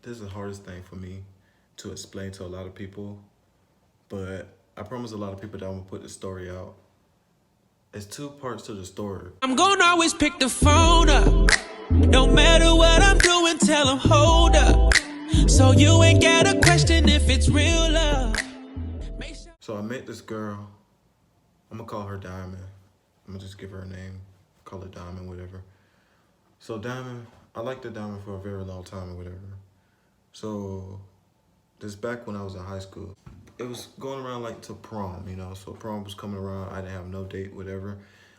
This is the hardest thing for me to explain to a lot of people, but I promise a lot of people that I'm gonna put the story out. It's two parts to the story. I'm gonna always pick the phone up. No matter what I'm doing, tell them hold up. So you ain't gotta question if it's real love. So I met this girl. I'm gonna call her Diamond. I'm gonna just give her a name. Call her Diamond, whatever. So Diamond, I liked the Diamond for a very long time or whatever. So this back when I was in high school. It was going around like to prom, you know, so prom was coming around. I didn't have no date, whatever.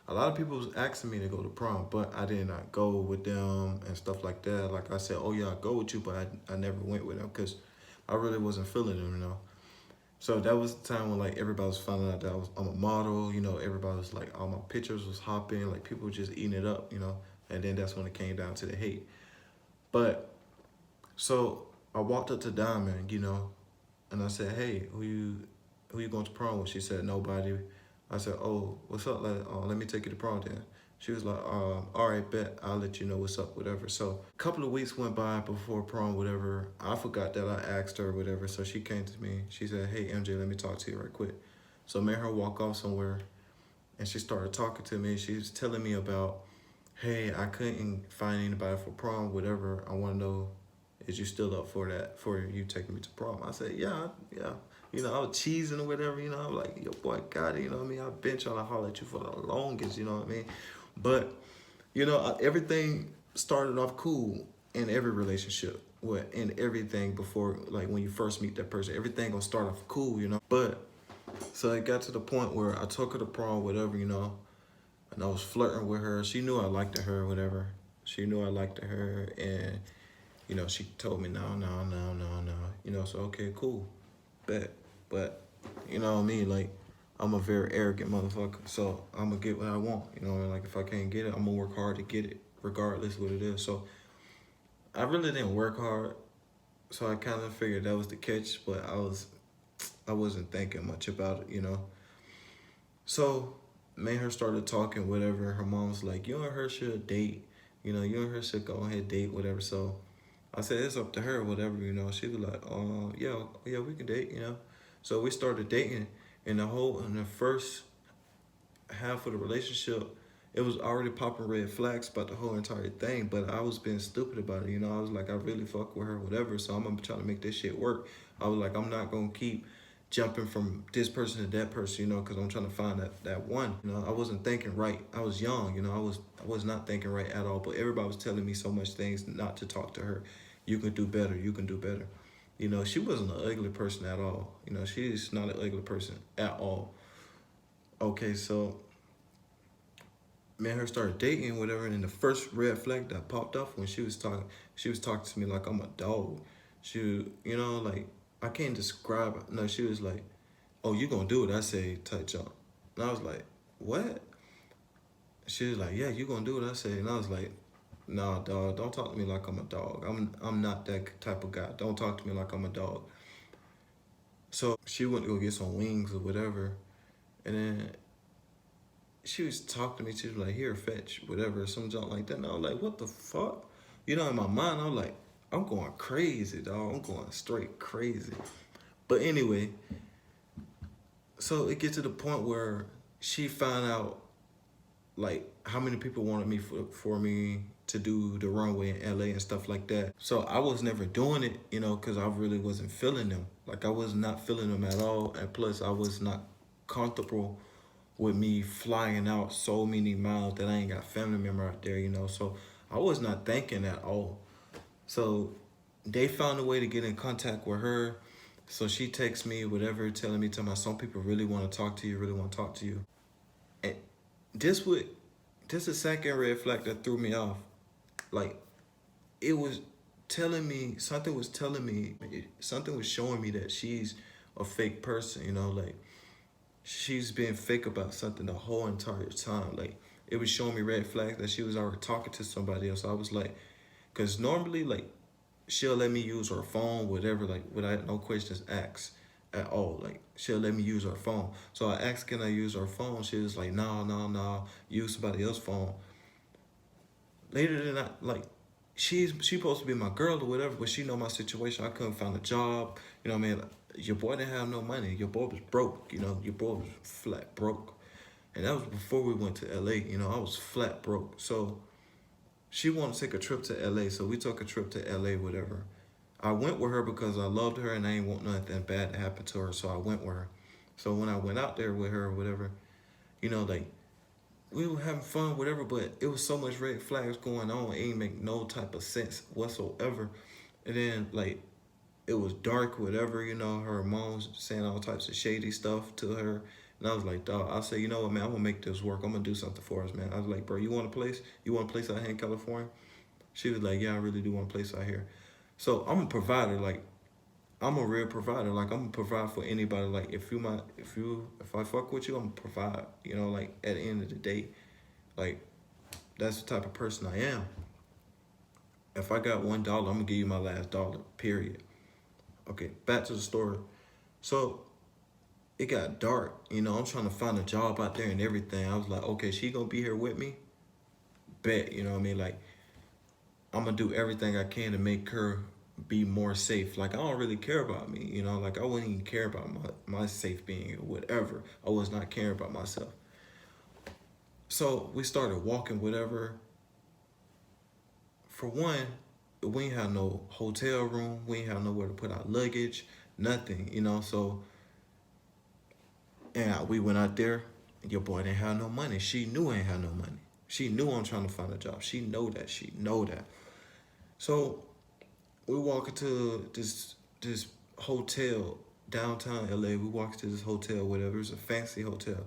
A lot of people was asking me to go to prom, but I did not go with them and stuff like that. Like I said, oh yeah, I'll go with you, but I never went with them because I really wasn't feeling them, you know. So that was the time when like everybody was finding out that I'm a model, you know, everybody was like, all my pictures was hopping, like people were just eating it up, you know. And then that's when it came down to the hate. But, so I walked up to Diamond, you know, and I said, hey, who you going to prom with? She said, nobody. I said, oh, what's up? Like, let me take you to prom then. She was like, all right, bet. I'll let you know what's up, whatever. So a couple of weeks went by before prom, whatever. I forgot that I asked her, whatever. So she came to me. She said, hey, MJ, let me talk to you right quick. So I made her walk off somewhere, and she started talking to me. She was telling me about, hey, I couldn't find anybody for prom, whatever. I want to know, is you still up for that, for you taking me to prom? I said, yeah. You know, I was cheesing or whatever, you know. I'm like, yo, boy, got it, you know what I mean? I've been trying to holler at you for the longest, you know what I mean? But, you know, everything started off cool in every relationship. In everything before, like when you first meet that person, everything gonna start off cool, you know? But, so it got to the point where I took her to prom, whatever, you know, and I was flirting with her. She knew I liked her, whatever. She knew I liked her, and, you know, she told me, no. You know, so, okay, cool, bet. But, you know what I mean, like, I'm a very arrogant motherfucker, so I'm gonna get what I want, you know, and like, if I can't get it, I'm gonna work hard to get it, regardless what it is. So, I really didn't work hard, so I kind of figured that was the catch, but I wasn't thinking much about it, you know. So, me and her started talking, whatever. Her mom was like, you and her should date, you know, you and her should go ahead date, whatever. So, I said, it's up to her, whatever, you know. She was like, yeah, we can date, you know. So we started dating, and in the first half of the relationship, it was already popping red flags about the whole entire thing, but I was being stupid about it, you know. I was like, I really fuck with her, whatever, so I'm gonna try to make this shit work. I was like, I'm not gonna keep jumping from this person to that person, you know, because I'm trying to find that one. You know, I wasn't thinking right. I was young, you know, I was not thinking right at all, but everybody was telling me so much things not to talk to her. You can do better, you can do better. You know, she wasn't an ugly person at all. You know, she's not an ugly person at all. Okay, so me and her started dating, whatever, and then the first red flag that popped off when she was talking to me like I'm a dog. You know, like, I can't describe it. No, she was like, oh, you gonna do what I say type jump. And I was like, what? She was like, yeah, you gonna do what I say. And I was like, nah, dog, don't talk to me like I'm a dog. I'm not that type of guy. Don't talk to me like I'm a dog. So she went to go get some wings or whatever. And then she was talking to me. She was like, here, fetch, whatever, some junk like that. And I was like, what the fuck? You know, in my mind, I'm like, I'm going crazy, dog. I'm going straight crazy. But anyway, so it gets to the point where she found out, like, how many people wanted me for me to do the runway in LA and stuff like that. So I was never doing it, you know, because I really wasn't feeling them. Like, I was not feeling them at all. And plus, I was not comfortable with me flying out so many miles that I ain't got family member out there, you know. So I was not thinking at all. So they found a way to get in contact with her. So she texts me, whatever, telling me, some people really want to talk to you, And this is the second red flag that threw me off. Like, it was telling me, something was showing me that she's a fake person, you know, like, she's been fake about something the whole entire time. Like, it was showing me red flags that she was already talking to somebody else. I was like, because normally, like, she'll let me use her phone, whatever, like, without no questions asked at all. Like, she'll let me use her phone. So I asked, can I use her phone? She was like, no, use somebody else's phone. Later than that, like, she supposed to be my girl or whatever, but she know my situation. I couldn't find a job. You know what I mean? Like, your boy didn't have no money. Your boy was broke. You know, your boy was flat broke. And that was before we went to LA. You know, I was flat broke. So she wanted to take a trip to LA. So we took a trip to LA, whatever. I went with her because I loved her and I ain't want nothing bad to happen to her. So I went with her. So when I went out there with her or whatever, you know, like, we were having fun, whatever, but it was so much red flags going on. It ain't make no type of sense whatsoever. And then, like, it was dark, whatever, you know, her mom was saying all types of shady stuff to her. And I was like, dog, I said, you know what, man, I'm going to make this work. I'm going to do something for us, man. I was like, bro, you want a place? You want a place out here in California? She was like, yeah, I really do want a place out here. So I'm a provider, like, I'm a real provider. Like, I'm gonna provide for anybody. Like, if I fuck with you, I'm gonna provide. You know, like, at the end of the day, like, that's the type of person I am. If I got $1, I'm gonna give you my last dollar, period. Okay, back to the story. So it got dark, you know, I'm trying to find a job out there and everything. I was like, okay, she gonna be here with me? Bet, you know what I mean? Like, I'm gonna do everything I can to make her be more safe. Like, I don't really care about me, you know, like, I wouldn't even care about my safe being or whatever. I was not caring about myself. So we started walking, whatever. For one, we ain't have no hotel room. We ain't have nowhere to put our luggage, nothing, you know. So, and we went out there, and your boy didn't have no money. She knew I ain't had no money. She knew I'm trying to find a job. She know that. She know that. So we walk into this hotel downtown LA. We walk into this hotel, whatever. It's a fancy hotel.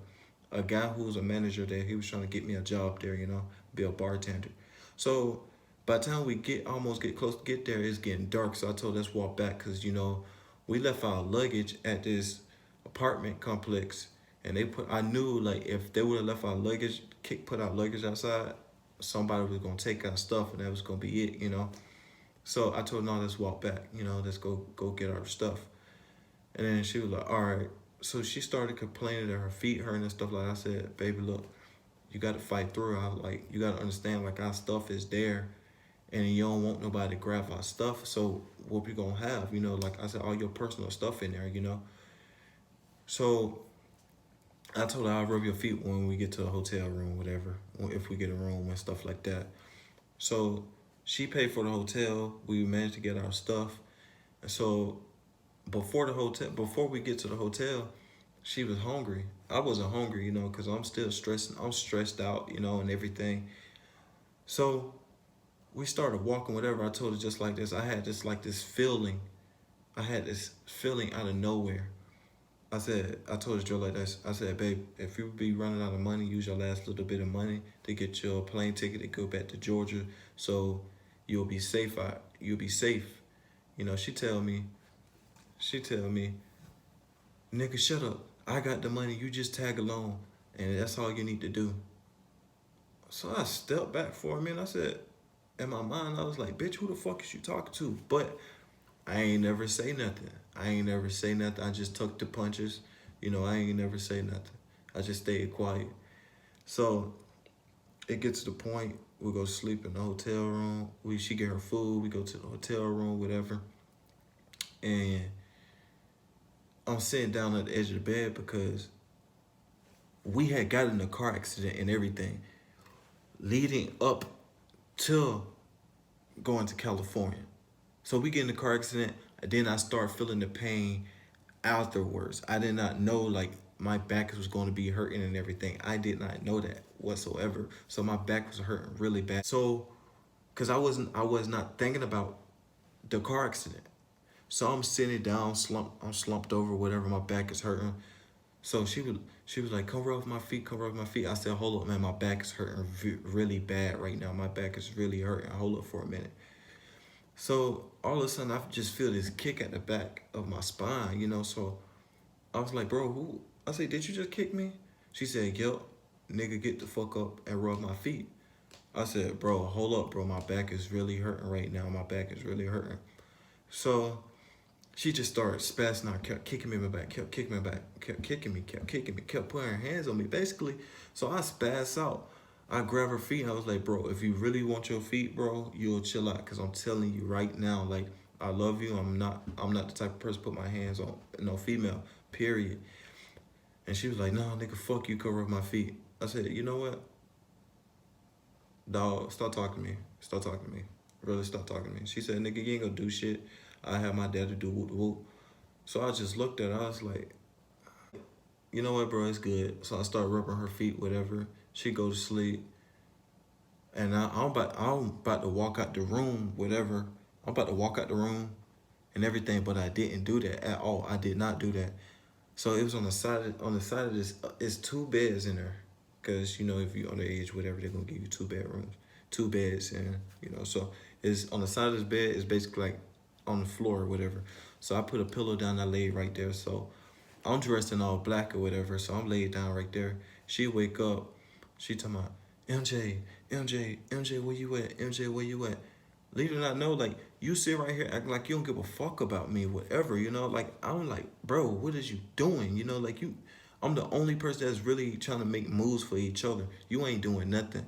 A guy who was a manager there, he was trying to get me a job there, you know, be a bartender. So by the time we almost get close to get there, it's getting dark. So I told her, let's walk back, because, you know, we left our luggage at this apartment complex, and I knew, like, if they would have left our luggage, put our luggage outside, somebody was gonna take our stuff, and that was gonna be it, you know. So I told her, no, let's walk back, you know, let's go get our stuff. And then she was like, all right. So she started complaining that her feet hurt and stuff. Like, I said, baby, look, you got to fight through. I was like, you got to understand, like, our stuff is there, and you don't want nobody to grab our stuff. So what we gonna have, you know? Like I said, all your personal stuff in there, you know. So I told her, I'll rub your feet when we get to a hotel room, whatever, if we get a room and stuff like that. So she paid for the hotel. We managed to get our stuff. And so before we get to the hotel, she was hungry. I wasn't hungry, you know, because I'm still stressing. I'm stressed out, you know, and everything. So we started walking, whatever. I told her just like this. I had this feeling. I had this feeling out of nowhere. I told Joe like this. I said, babe, if you be running out of money, use your last little bit of money to get your plane ticket to go back to Georgia, so you'll be safe out. You'll be safe. You know, she tell me, nigga, shut up. I got the money. You just tag along, and that's all you need to do. So I stepped back for a minute. I said, in my mind, I was like, bitch, who the fuck is you talking to? But I ain't never say nothing. I just took the punches. You know, I ain't never say nothing. I just stayed quiet. So it gets to the point, we go sleep in the hotel room. She get her food. We go to the hotel room, whatever. And I'm sitting down at the edge of the bed because we had got in a car accident and everything leading up to going to California. So we get in the car accident, and then I start feeling the pain afterwards. I did not know, like, my back was going to be hurting and everything. I did not know that whatsoever. So my back was hurting really bad. So, because I was not thinking about the car accident. So I'm sitting down, I'm slumped over, whatever, my back is hurting. So she was like, come rub my feet, come rub my feet. I said, hold up, man, my back is hurting really bad right now. My back is really hurting. Hold up for a minute. So all of a sudden, I just feel this kick at the back of my spine, you know. So I was like, bro, who? I said, did you just kick me? She said, yup, nigga, get the fuck up and rub my feet. I said, bro, hold up, bro. My back is really hurting right now. My back is really hurting. So she just started spazzing out, kept kicking me in my back, kept kicking me back, kept kicking me, kept putting her hands on me, basically. So I spazzed out. I grabbed her feet and I was like, bro, if you really want your feet, bro, you'll chill out. Cause I'm telling you right now, like, I love you. I'm not the type of person to put my hands on no female, period. And she was like, nah, nigga, fuck you, come rub my feet. I said, you know what? Dog, stop talking to me. Stop talking to me. Really stop talking to me. She said, nigga, you ain't gonna do shit. I have my dad to do whoop whoop. So I just looked at her, I was like, you know what, bro, it's good. So I started rubbing her feet, whatever. She go to sleep. And I'm about to walk out the room, whatever. I'm about to walk out the room and everything, but I didn't do that at all. I did not do that. So it was on the side of this. It's 2 beds in there, cause you know if you underage, whatever, they're gonna give you 2 bedrooms, 2 beds, and you know so it's on the side of this bed. It's basically like on the floor or whatever. So I put a pillow down. I laid right there. So I'm dressed in all black or whatever. So I'm laid down right there. She wake up. She talking about MJ, where you at? MJ, where you at? Leader not know, like, you sit right here acting like you don't give a fuck about me, whatever, you know? Like, I'm like, bro, what is you doing? You know, like, I'm the only person that's really trying to make moves for each other. You ain't doing nothing.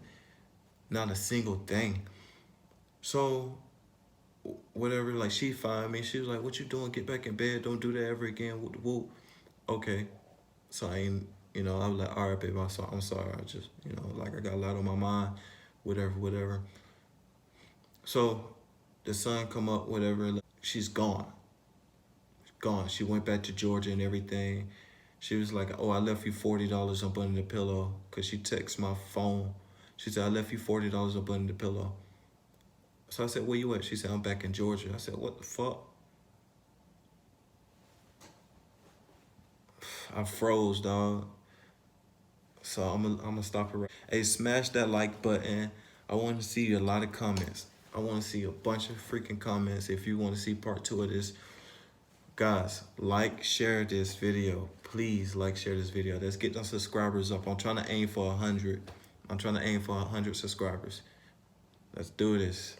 Not a single thing. So, whatever, like, she find me. She was like, what you doing? Get back in bed. Don't do that ever again. Whoop, whoop. Okay. So, I ain't, you know, I was like, all right, babe, I'm sorry. I just, you know, like, I got a lot on my mind. Whatever. So the sun come up, whatever, she's gone. Gone. She went back to Georgia and everything. She was like, oh, I left you $40 up under the pillow. Cause she texted my phone. She said, I left you $40 up under the pillow. So I said, where you at? She said, I'm back in Georgia. I said, what the fuck? I froze, dog. So I'm gonna stop it right. Hey, smash that like button. I want to see a lot of comments. I want to see a bunch of freaking comments if you want to see part 2 of this. Guys, like, share this video. Please like, share this video. Let's get those subscribers up. I'm trying to aim for 100. I'm trying to aim for 100 subscribers. Let's do this.